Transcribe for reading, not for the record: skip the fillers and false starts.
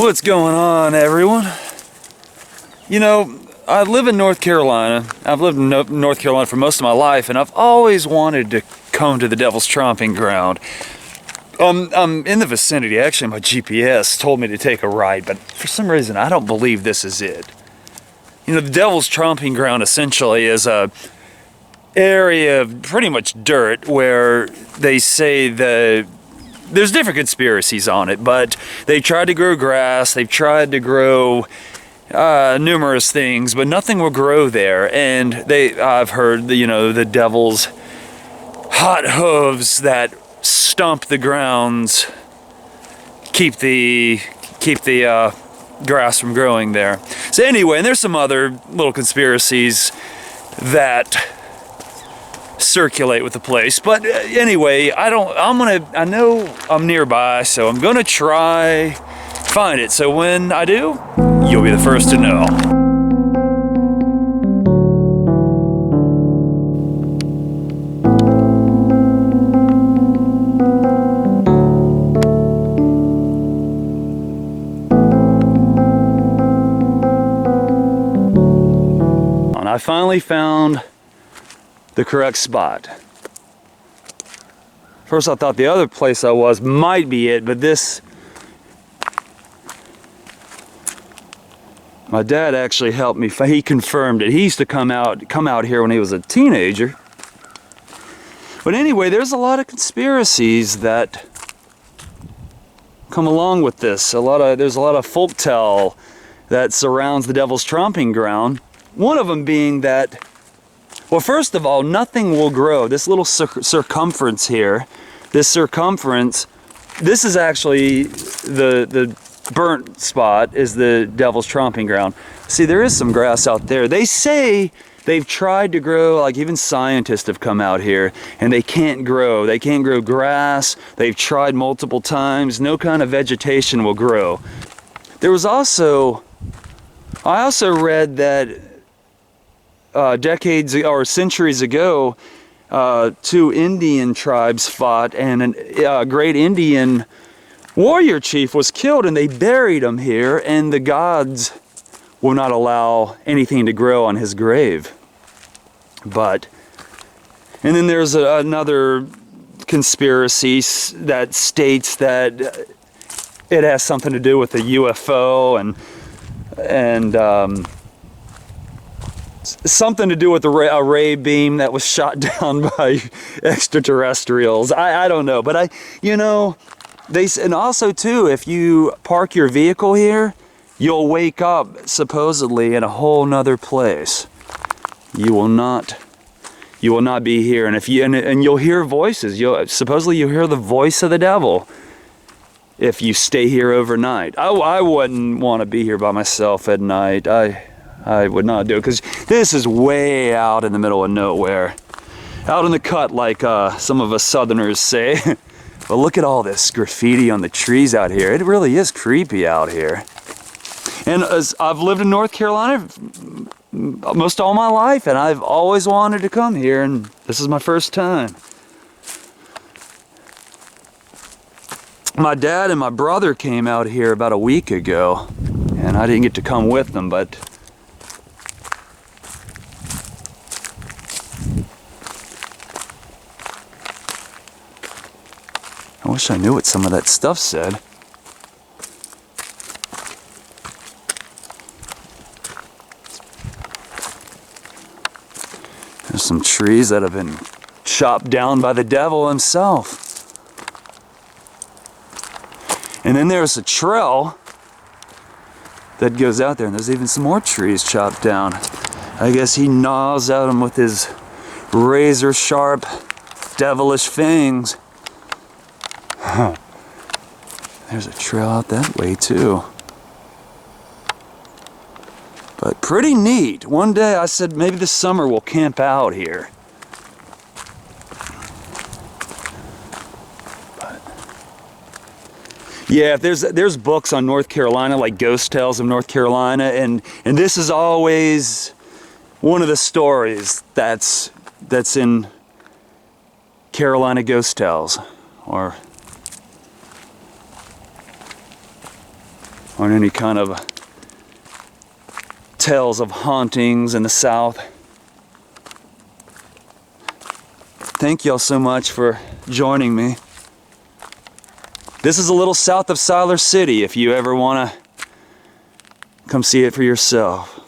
What's going on, everyone? You know, I live in North Carolina. I've lived in North Carolina for most of my life, and I've always wanted to come to the Devil's Tramping Ground. I'm in the vicinity. Actually, my GPS told me to take a right, but for some reason, I don't believe this is it. You know, the Devil's Tramping Ground essentially is a area of pretty much dirt where they say there's different conspiracies on it, but they tried to grow grass, they've tried to grow numerous things, but nothing will grow there. And I've heard, the devil's hot hooves that stomp the grounds keep the grass from growing there. So anyway, and there's some other little conspiracies that circulate with the place, but anyway, I know I'm nearby, so I'm gonna try find it. So when I do, you'll be the first to know. And I finally found the correct spot. First I thought the other place I was might be it, but this, my dad actually helped me. He confirmed it. He used to come out here when he was a teenager. But anyway, there's a lot of conspiracies that come along with this. There's a lot of folktale that surrounds the Devil's Tramping Ground. One of them being that, well, first of all, nothing will grow. This little circumference here, this is actually the burnt spot is the Devil's Tramping Ground. See, there is some grass out there. They say they've tried to grow, like even scientists have come out here, and they can't grow. They can't grow grass. They've tried multiple times. No kind of vegetation will grow. There was also, I also read that decades or centuries ago, two Indian tribes fought, and a great Indian warrior chief was killed, and they buried him here, and the gods will not allow anything to grow on his grave. And then there's another conspiracy that states that it has something to do with a UFO and something to do with a ray beam that was shot down by extraterrestrials. I don't know, but and also too, if you park your vehicle here, you'll wake up supposedly in a whole nother place. You will not be here, and you'll hear voices. Supposedly you'll hear the voice of the devil if you stay here overnight. I wouldn't want to be here by myself at night. I would not do it, because this is way out in the middle of nowhere. Out in the cut, like some of us Southerners say. But look at all this graffiti on the trees out here. It really is creepy out here. And as I've lived in North Carolina most all my life, and I've always wanted to come here, and this is my first time. My dad and my brother came out here about a week ago, and I didn't get to come with them, but I wish I knew what some of that stuff said. There's some trees that have been chopped down by the devil himself. And then there's a trail that goes out there, and there's even some more trees chopped down. I guess he gnaws at them with his razor sharp, devilish fangs. Huh. There's a trail out that way too. But pretty neat. One day I said maybe this summer we'll camp out here. But yeah, there's books on North Carolina, like Ghost Tales of North Carolina, and this is always one of the stories that's in Carolina Ghost Tales, or or any kind of tales of hauntings in the South. Thank y'all so much for joining me. This is a little south of Siler City if you ever want to come see it for yourself.